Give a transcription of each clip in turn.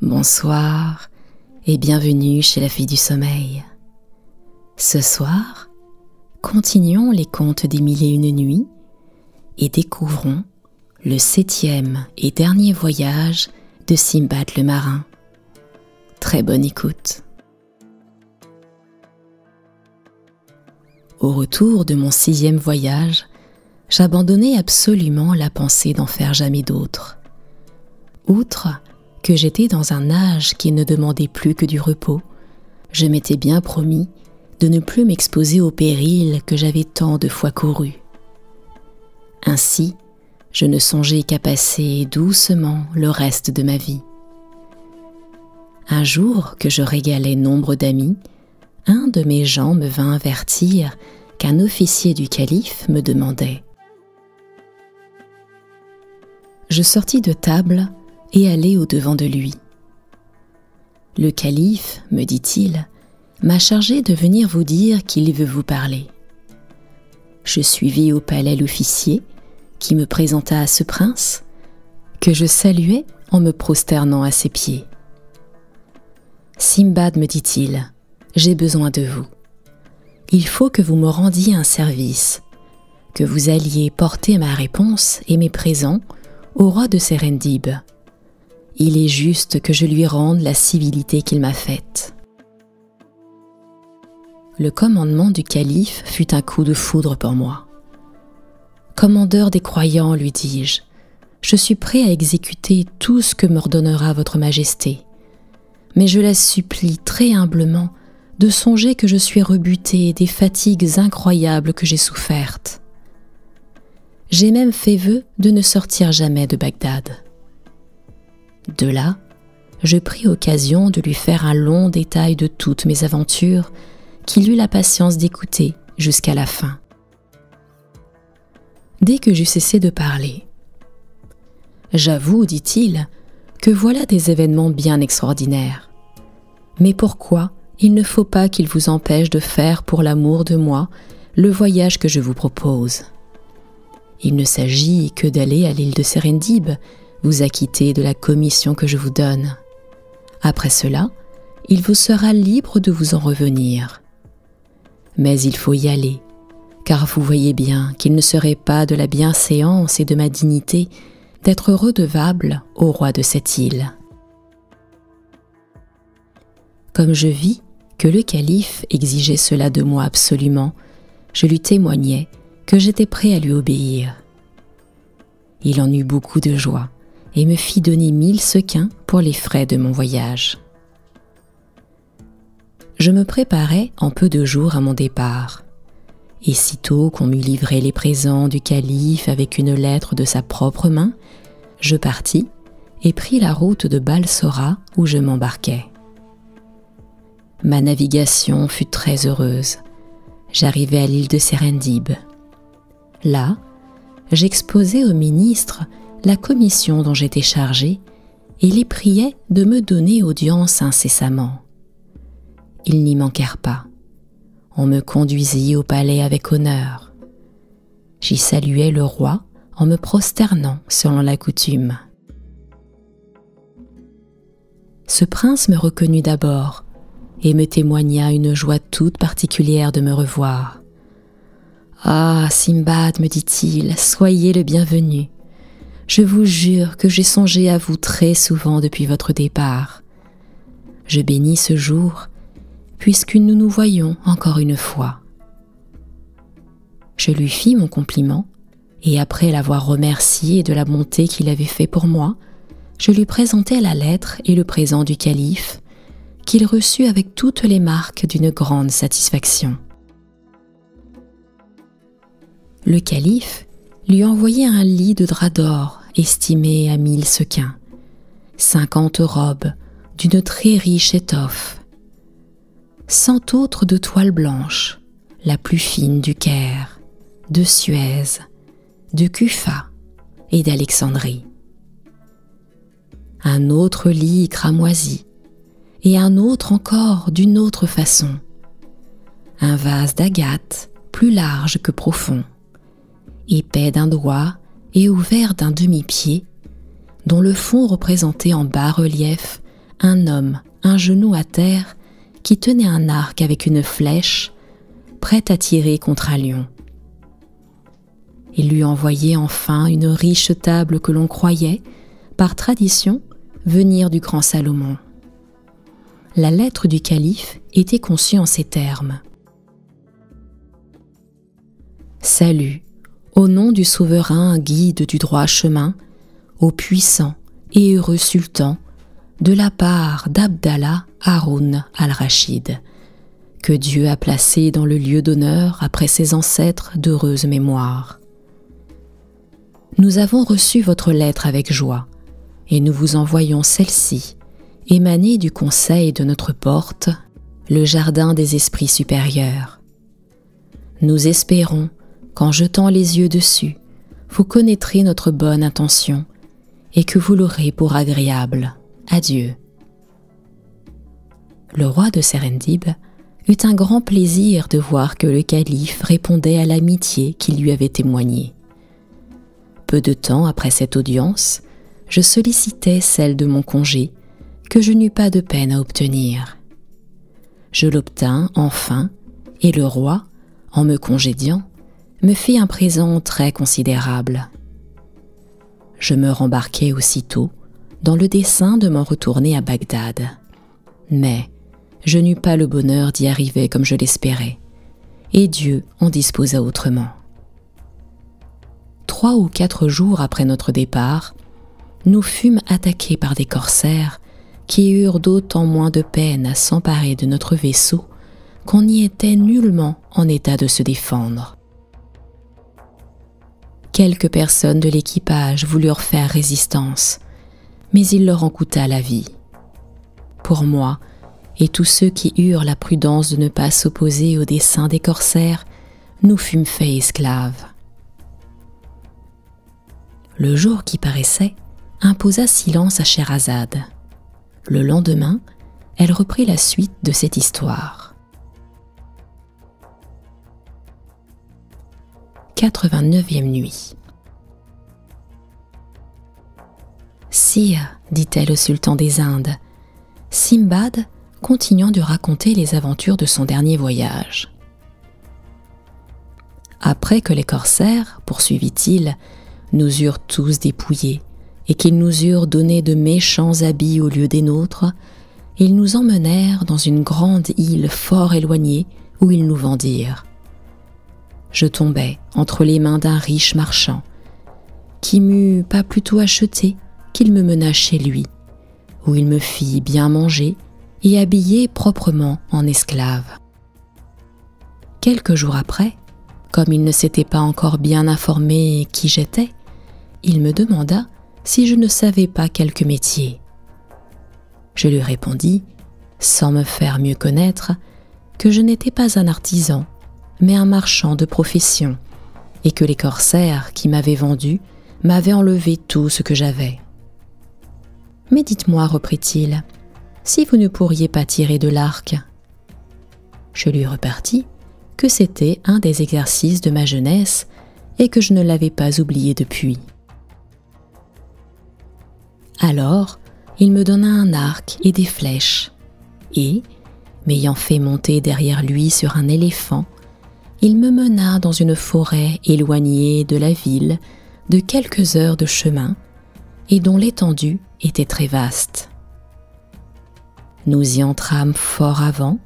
Bonsoir et bienvenue chez la Fille du Sommeil. Ce soir, continuons les contes des Mille et une nuits et découvrons le 7e et dernier voyage de Simbad le marin. Très bonne écoute. Au retour de mon 6e voyage, j'abandonnai absolument la pensée d'en faire jamais d'autres. Outre que j'étais dans un âge qui ne demandait plus que du repos, je m'étais bien promis de ne plus m'exposer aux périls que j'avais tant de fois courus. Ainsi, je ne songeais qu'à passer doucement le reste de ma vie. Un jour que je régalais nombre d'amis, un de mes gens me vint avertir qu'un officier du calife me demandait. Je sortis de table et allai au-devant de lui. « Le calife, me dit-il, m'a chargé de venir vous dire qu'il veut vous parler. » Je suivis au palais l'officier qui me présenta à ce prince, que je saluai en me prosternant à ses pieds. « Simbad, me dit-il, j'ai besoin de vous. Il faut que vous me rendiez un service, que vous alliez porter ma réponse et mes présents au roi de Serendib. Il est juste que je lui rende la civilité qu'il m'a faite. » Le commandement du calife fut un coup de foudre pour moi. « Commandeur des croyants, lui dis-je, je suis prêt à exécuter tout ce que m'ordonnera votre majesté. Mais je la supplie très humblement de songer que je suis rebuté des fatigues incroyables que j'ai souffertes. J'ai même fait vœu de ne sortir jamais de Bagdad. » De là, je pris occasion de lui faire un long détail de toutes mes aventures qu'il eut la patience d'écouter jusqu'à la fin. Dès que j'eus cessé de parler, « J'avoue, dit-il, que voilà des événements bien extraordinaires. Mais pourquoi il ne faut pas qu'il vous empêche de faire pour l'amour de moi le voyage que je vous propose? Il ne s'agit que d'aller à l'île de Serendib, vous acquitter de la commission que je vous donne. Après cela, il vous sera libre de vous en revenir. Mais il faut y aller, car vous voyez bien qu'il ne serait pas de la bienséance et de ma dignité d'être redevable au roi de cette île. » Comme je vis que le calife exigeait cela de moi absolument, je lui témoignai que j'étais prêt à lui obéir. Il en eut beaucoup de joie et me fit donner 1000 sequins pour les frais de mon voyage. Je me préparai en peu de jours à mon départ, et sitôt qu'on m'eut livré les présents du calife avec une lettre de sa propre main, je partis et pris la route de Balsora où je m'embarquai. Ma navigation fut très heureuse. J'arrivai à l'île de Serendib. Là, j'exposai au ministre la commission dont j'étais chargé et les priai de me donner audience incessamment. Ils n'y manquèrent pas. On me conduisit au palais avec honneur. J'y saluai le roi en me prosternant selon la coutume. Ce prince me reconnut d'abord et me témoigna une joie toute particulière de me revoir. « Ah, Simbad, me dit-il, soyez le bienvenu. Je vous jure que j'ai songé à vous très souvent depuis votre départ. Je bénis ce jour, puisque nous nous voyons encore une fois. » Je lui fis mon compliment, et après l'avoir remercié de la bonté qu'il avait fait pour moi, je lui présentai la lettre et le présent du calife, qu'il reçut avec toutes les marques d'une grande satisfaction. Le calife lui envoyait un lit de drap d'or estimé à 1000 sequins, 50 robes d'une très riche étoffe, 100 autres de toile blanche, la plus fine du Caire, de Suez, de Cufa et d'Alexandrie. Un autre lit cramoisi, et un autre encore d'une autre façon. Un vase d'agate plus large que profond, épais d'un doigt et ouvert d'un demi-pied, dont le fond représentait en bas-relief un homme, un genou à terre, qui tenait un arc avec une flèche, prêt à tirer contre un lion. Il lui envoyait enfin une riche table que l'on croyait, par tradition, venir du grand Salomon. La lettre du calife était conçue en ces termes. Salut, au nom du souverain guide du droit chemin, au puissant et heureux sultan, de la part d'Abdallah Haroun al-Rachid, que Dieu a placé dans le lieu d'honneur après ses ancêtres d'heureuse mémoire. Nous avons reçu votre lettre avec joie, et nous vous envoyons celle-ci, émanée du conseil de notre porte, le jardin des esprits supérieurs. Nous espérons qu'en jetant les yeux dessus, vous connaîtrez notre bonne intention et que vous l'aurez pour agréable. Adieu. Le roi de Serendib eut un grand plaisir de voir que le calife répondait à l'amitié qu'il lui avait témoignée. Peu de temps après cette audience, je sollicitai celle de mon congé, que je n'eus pas de peine à obtenir. Je l'obtins enfin, et le roi, en me congédiant, me fit un présent très considérable. Je me rembarquai aussitôt dans le dessein de m'en retourner à Bagdad. Mais je n'eus pas le bonheur d'y arriver comme je l'espérais, et Dieu en disposa autrement. 3 ou 4 jours après notre départ, nous fûmes attaqués par des corsaires qui eurent d'autant moins de peine à s'emparer de notre vaisseau qu'on n'y était nullement en état de se défendre. Quelques personnes de l'équipage voulurent faire résistance, mais il leur en coûta la vie. Pour moi, et tous ceux qui eurent la prudence de ne pas s'opposer au dessein des corsaires, nous fûmes faits esclaves. Le jour qui paraissait imposa silence à Scheherazade. Le lendemain, elle reprit la suite de cette histoire. 89e nuit. Sire, dit-elle au sultan des Indes, Simbad continuant de raconter les aventures de son dernier voyage. Après que les corsaires, poursuivit-il, nous eurent tous dépouillés et qu'ils nous eurent donné de méchants habits au lieu des nôtres, ils nous emmenèrent dans une grande île fort éloignée où ils nous vendirent. Je tombai entre les mains d'un riche marchand qui m'eut pas plutôt acheté qu'il me mena chez lui, où il me fit bien manger et habiller proprement en esclave. Quelques jours après, comme il ne s'était pas encore bien informé qui j'étais, il me demanda si je ne savais pas quelque métier. Je lui répondis, sans me faire mieux connaître, que je n'étais pas un artisan, mais un marchand de profession, et que les corsaires qui m'avaient vendu m'avaient enlevé tout ce que j'avais. « Mais dites-moi, reprit-il, si vous ne pourriez pas tirer de l'arc ?» Je lui repartis que c'était un des exercices de ma jeunesse et que je ne l'avais pas oublié depuis. Alors, il me donna un arc et des flèches, et, m'ayant fait monter derrière lui sur un éléphant, il me mena dans une forêt éloignée de la ville de quelques heures de chemin et dont l'étendue était très vaste. Nous y entrâmes fort avant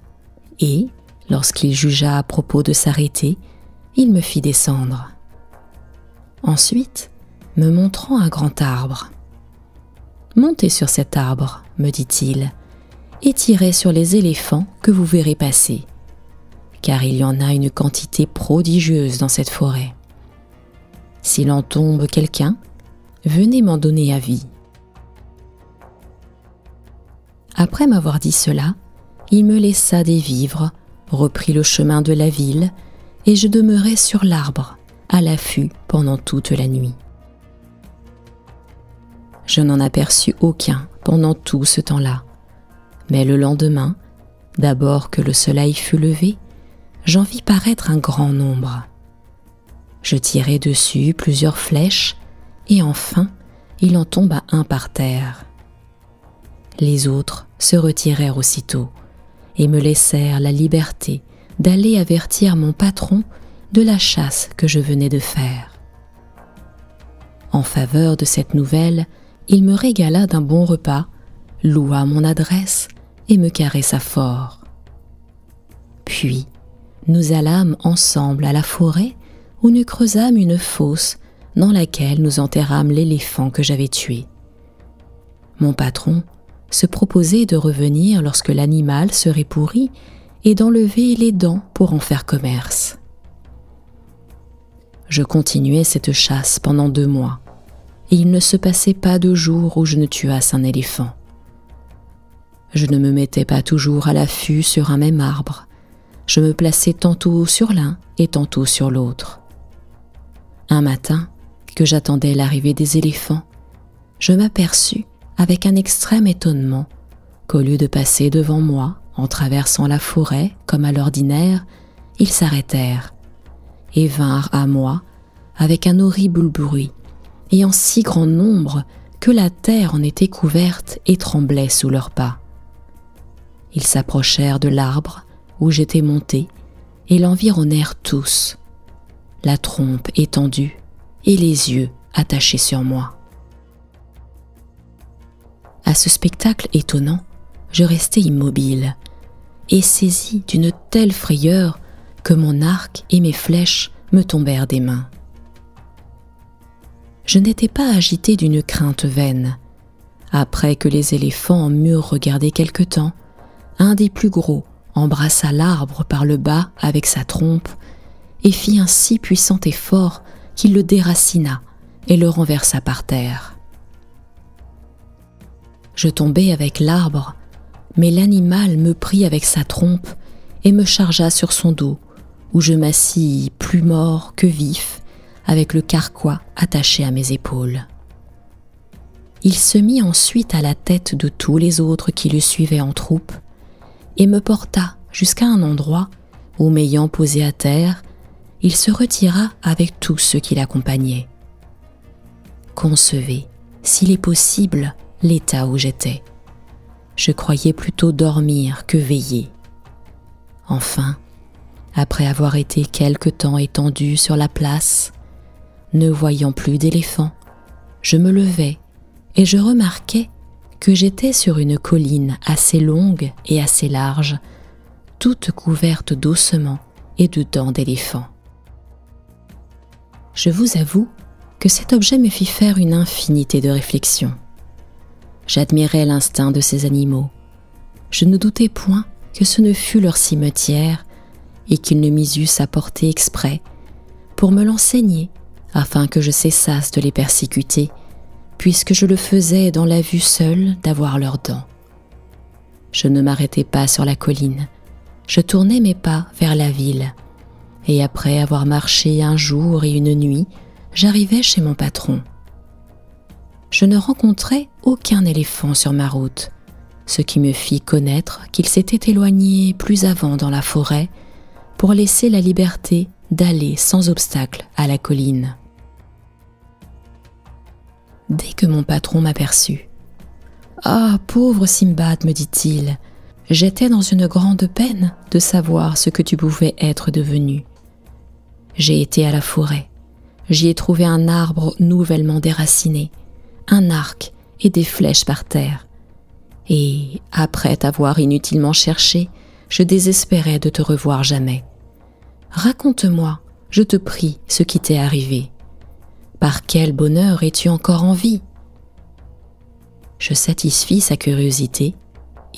et, lorsqu'il jugea à propos de s'arrêter, il me fit descendre. Ensuite, me montrant un grand arbre. « Montez sur cet arbre, me dit-il, et tirez sur les éléphants que vous verrez passer, car il y en a une quantité prodigieuse dans cette forêt. S'il en tombe quelqu'un, venez m'en donner avis. » Après m'avoir dit cela, il me laissa des vivres, reprit le chemin de la ville, et je demeurai sur l'arbre, à l'affût pendant toute la nuit. Je n'en aperçus aucun pendant tout ce temps-là, mais le lendemain, d'abord que le soleil fut levé, j'en vis paraître un grand nombre. Je tirai dessus plusieurs flèches, et enfin, il en tomba un par terre. Les autres se retirèrent aussitôt et me laissèrent la liberté d'aller avertir mon patron de la chasse que je venais de faire. En faveur de cette nouvelle, il me régala d'un bon repas, loua mon adresse et me caressa fort. Puis, nous allâmes ensemble à la forêt où nous creusâmes une fosse dans laquelle nous enterrâmes l'éléphant que j'avais tué. Mon patron se proposait de revenir lorsque l'animal serait pourri et d'enlever les dents pour en faire commerce. Je continuai cette chasse pendant 2 mois, et il ne se passait pas de jour où je ne tuasse un éléphant. Je ne me mettais pas toujours à l'affût sur un même arbre. Je me plaçais tantôt sur l'un et tantôt sur l'autre. Un matin, que j'attendais l'arrivée des éléphants, je m'aperçus avec un extrême étonnement qu'au lieu de passer devant moi en traversant la forêt comme à l'ordinaire, ils s'arrêtèrent et vinrent à moi avec un horrible bruit et en si grand nombre que la terre en était couverte et tremblait sous leurs pas. Ils s'approchèrent de l'arbre où j'étais monté et l'environnèrent tous, la trompe étendue et les yeux attachés sur moi. À ce spectacle étonnant, je restai immobile et saisi d'une telle frayeur que mon arc et mes flèches me tombèrent des mains. Je n'étais pas agité d'une crainte vaine. Après que les éléphants en m'eurent regardé quelque temps, un des plus gros embrassa l'arbre par le bas avec sa trompe et fit un si puissant effort qu'il le déracina et le renversa par terre. Je tombai avec l'arbre, mais l'animal me prit avec sa trompe et me chargea sur son dos, où je m'assis plus mort que vif, avec le carquois attaché à mes épaules. Il se mit ensuite à la tête de tous les autres qui le suivaient en troupe et me porta jusqu'à un endroit où, m'ayant posé à terre, il se retira avec tous ceux qui l'accompagnaient. Concevez, s'il est possible, l'état où j'étais. Je croyais plutôt dormir que veiller. Enfin, après avoir été quelque temps étendu sur la place, ne voyant plus d'éléphants, je me levai et je remarquai que j'étais sur une colline assez longue et assez large, toute couverte d'ossements et de dents d'éléphants. Je vous avoue que cet objet me fit faire une infinité de réflexions. J'admirais l'instinct de ces animaux. Je ne doutais point que ce ne fût leur cimetière et qu'ils ne m'y eussent apporté exprès pour me l'enseigner afin que je cessasse de les persécuter, puisque je le faisais dans la vue seule d'avoir leurs dents. Je ne m'arrêtai pas sur la colline, je tournai mes pas vers la ville, et après avoir marché un jour et une nuit, j'arrivai chez mon patron. Je ne rencontrai aucun éléphant sur ma route, ce qui me fit connaître qu'il s'était éloigné plus avant dans la forêt pour laisser la liberté d'aller sans obstacle à la colline. Dès que mon patron m'aperçut, « Ah, pauvre Simbad, me dit-il, j'étais dans une grande peine de savoir ce que tu pouvais être devenu. J'ai été à la forêt, j'y ai trouvé un arbre nouvellement déraciné, un arc et des flèches par terre. Et, après t'avoir inutilement cherché, je désespérais de te revoir jamais. Raconte-moi, je te prie, ce qui t'est arrivé. Par quel bonheur es-tu encore en vie ?» Je satisfis sa curiosité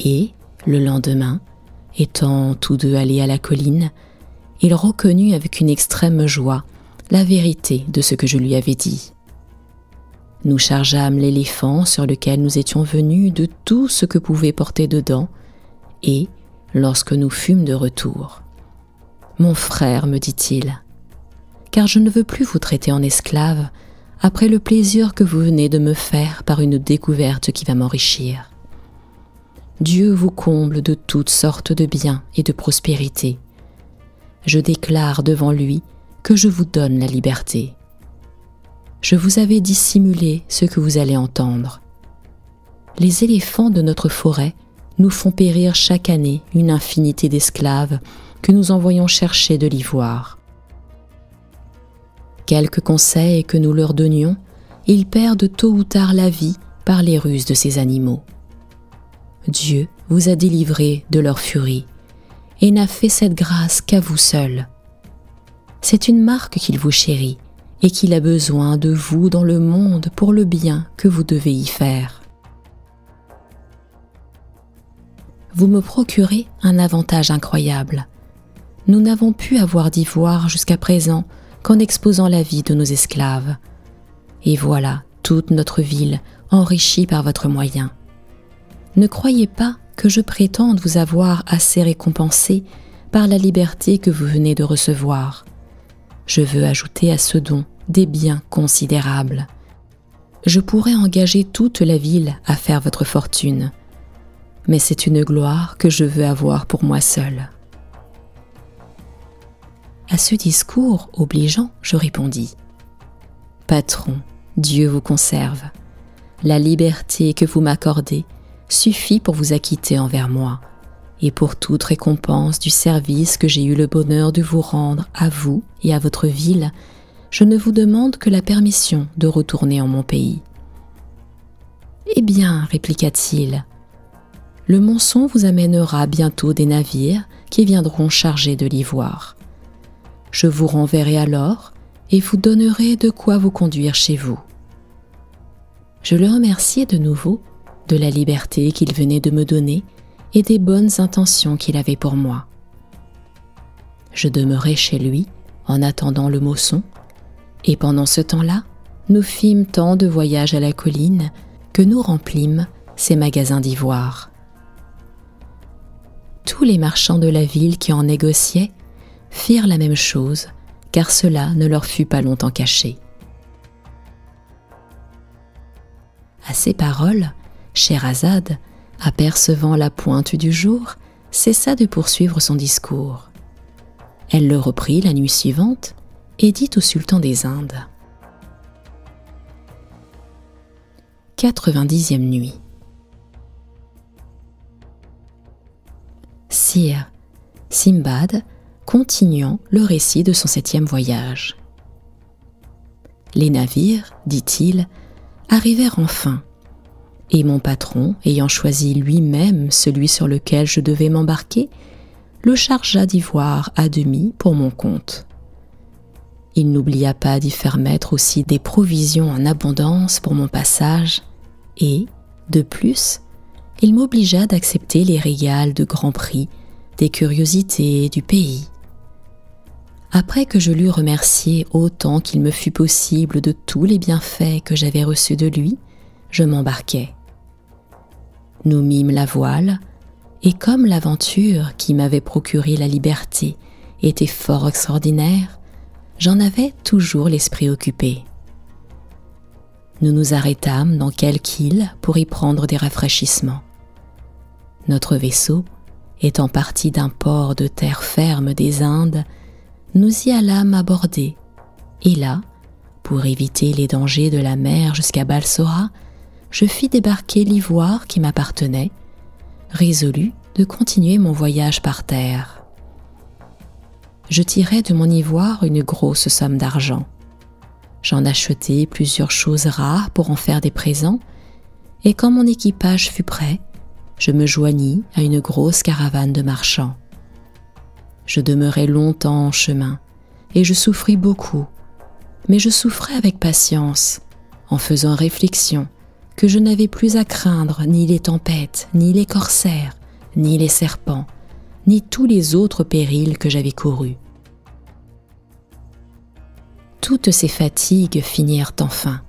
et, le lendemain, étant tous deux allés à la colline, il reconnut avec une extrême joie la vérité de ce que je lui avais dit. Nous chargeâmes l'éléphant sur lequel nous étions venus de tout ce que pouvait porter dedans, et, lorsque nous fûmes de retour, « Mon frère, me dit-il, car je ne veux plus vous traiter en esclave après le plaisir que vous venez de me faire par une découverte qui va m'enrichir. Dieu vous comble de toutes sortes de biens et de prospérité. Je déclare devant lui que je vous donne la liberté. Je vous avais dissimulé ce que vous allez entendre. les éléphants de notre forêt nous font périr chaque année une infinité d'esclaves que nous envoyons chercher de l'ivoire. Quelques conseils que nous leur donnions, ils perdent tôt ou tard la vie par les ruses de ces animaux. Dieu vous a délivré de leur furie et n'a fait cette grâce qu'à vous seul. C'est une marque qu'il vous chérit et qu'il a besoin de vous dans le monde pour le bien que vous devez y faire. Vous me procurez un avantage incroyable. Nous n'avons pu avoir d'ivoire jusqu'à présent qu'en exposant la vie de nos esclaves. Et voilà toute notre ville enrichie par votre moyen. Ne croyez pas que je prétende vous avoir assez récompensé par la liberté que vous venez de recevoir. Je veux ajouter à ce don des biens considérables. Je pourrais engager toute la ville à faire votre fortune, mais c'est une gloire que je veux avoir pour moi seul. À ce discours obligeant, je répondis : Patron, Dieu vous conserve. La liberté que vous m'accordez suffit pour vous acquitter envers moi et pour toute récompense du service que j'ai eu le bonheur de vous rendre à vous et à votre ville. Je ne vous demande que la permission de retourner en mon pays. Eh bien, répliqua-t-il, le Monçon vous amènera bientôt des navires qui viendront chargés de l'ivoire. Je vous renverrai alors et vous donnerai de quoi vous conduire chez vous. Je le remerciai de nouveau de la liberté qu'il venait de me donner et des bonnes intentions qu'il avait pour moi. Je demeurai chez lui en attendant le Monçon, et pendant ce temps-là, nous fîmes tant de voyages à la colline que nous remplîmes ses magasins d'ivoire. Tous les marchands de la ville qui en négociaient firent la même chose, car cela ne leur fut pas longtemps caché. À ces paroles, Scheherazade, apercevant la pointe du jour, cessa de poursuivre son discours. Elle le reprit la nuit suivante et dit au sultan des Indes. 90e nuit. Sire, Simbad, continuant le récit de son 7e voyage. Les navires, dit-il, arrivèrent enfin, et mon patron, ayant choisi lui-même celui sur lequel je devais m'embarquer, le chargea d'ivoire à demi pour mon compte. Il n'oublia pas d'y faire mettre aussi des provisions en abondance pour mon passage, et, de plus, il m'obligea d'accepter les régals de grand prix des curiosités du pays. Après que je l'eus remercié autant qu'il me fut possible de tous les bienfaits que j'avais reçus de lui, je m'embarquai. Nous mîmes la voile, et comme l'aventure qui m'avait procuré la liberté était fort extraordinaire, j'en avais toujours l'esprit occupé. Nous nous arrêtâmes dans quelque île pour y prendre des rafraîchissements. Notre vaisseau, étant parti d'un port de terre ferme des Indes, nous y allâmes aborder, et là, pour éviter les dangers de la mer jusqu'à Balsora, je fis débarquer l'ivoire qui m'appartenait, résolu de continuer mon voyage par terre. Je tirai de mon ivoire une grosse somme d'argent. J'en achetai plusieurs choses rares pour en faire des présents, et quand mon équipage fut prêt, je me joignis à une grosse caravane de marchands. Je demeurai longtemps en chemin, et je souffris beaucoup, mais je souffrais avec patience, en faisant réflexion que je n'avais plus à craindre ni les tempêtes, ni les corsaires, ni les serpents, ni tous les autres périls que j'avais courus. Toutes ces fatigues finirent enfin.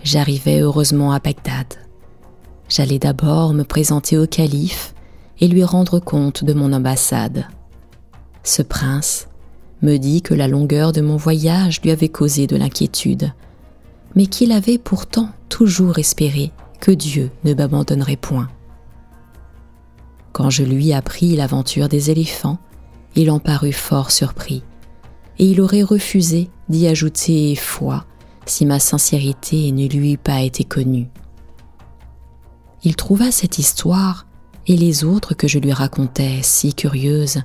J'arrivai heureusement à Bagdad. J'allai d'abord me présenter au calife et lui rendre compte de mon ambassade. Ce prince me dit que la longueur de mon voyage lui avait causé de l'inquiétude, mais qu'il avait pourtant toujours espéré que Dieu ne m'abandonnerait point. Quand je lui appris l'aventure des éléphants, il en parut fort surpris, et il aurait refusé d'y ajouter foi si ma sincérité ne lui eût pas été connue. il trouva cette histoire et les autres que je lui racontais si curieuses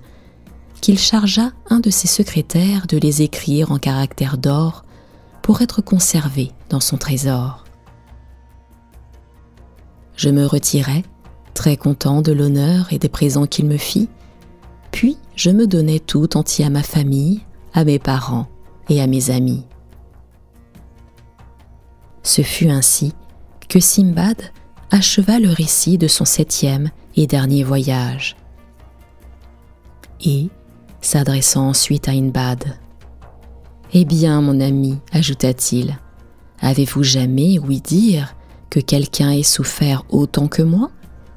qu'il chargea un de ses secrétaires de les écrire en caractères d'or pour être conservés dans son trésor. Je me retirai, très content de l'honneur et des présents qu'il me fit, puis je me donnai tout entier à ma famille, à mes parents et à mes amis. Ce fut ainsi que Simbad acheva le récit de son 7e et dernier voyage. Et, s'adressant ensuite à Hindbad, « Eh bien, mon ami, ajouta-t-il, avez-vous jamais ouï dire que quelqu'un ait souffert autant que moi,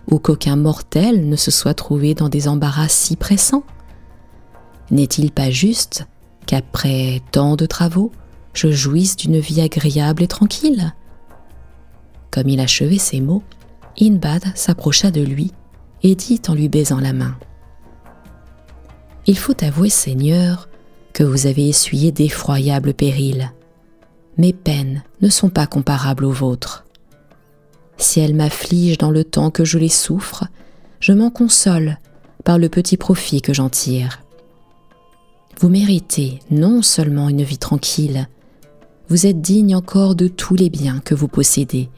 ou qu'aucun mortel ne se soit trouvé dans des embarras si pressants? N'est-il pas juste qu'après tant de travaux, je jouisse d'une vie agréable et tranquille ?» Comme il achevait ces mots, Hindbad s'approcha de lui et dit en lui baisant la main, « Il faut avouer, Seigneur, que vous avez essuyé d'effroyables périls. Mes peines ne sont pas comparables aux vôtres. Si elles m'affligent dans le temps que je les souffre, je m'en console par le petit profit que j'en tire. Vous méritez non seulement une vie tranquille, vous êtes digne encore de tous les biens que vous possédez,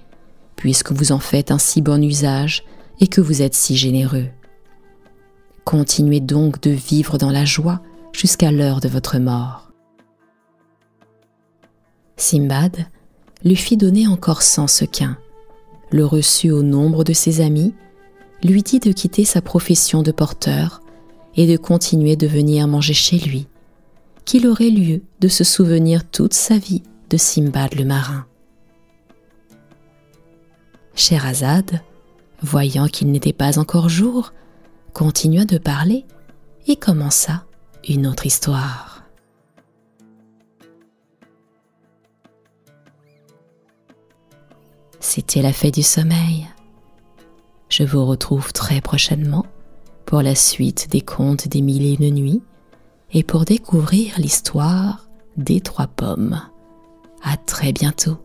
puisque vous en faites un si bon usage et que vous êtes si généreux. Continuez donc de vivre dans la joie jusqu'à l'heure de votre mort. » Simbad lui fit donner encore 100 sequins, le reçut au nombre de ses amis, lui dit de quitter sa profession de porteur et de continuer de venir manger chez lui, qu'il aurait lieu de se souvenir toute sa vie de Simbad le marin. Scheherazade, voyant qu'il n'était pas encore jour, continua de parler et commença une autre histoire. C'était la fée du sommeil. Je vous retrouve très prochainement pour la suite des contes des 1001 nuits et pour découvrir l'histoire des 3 pommes. À très bientôt.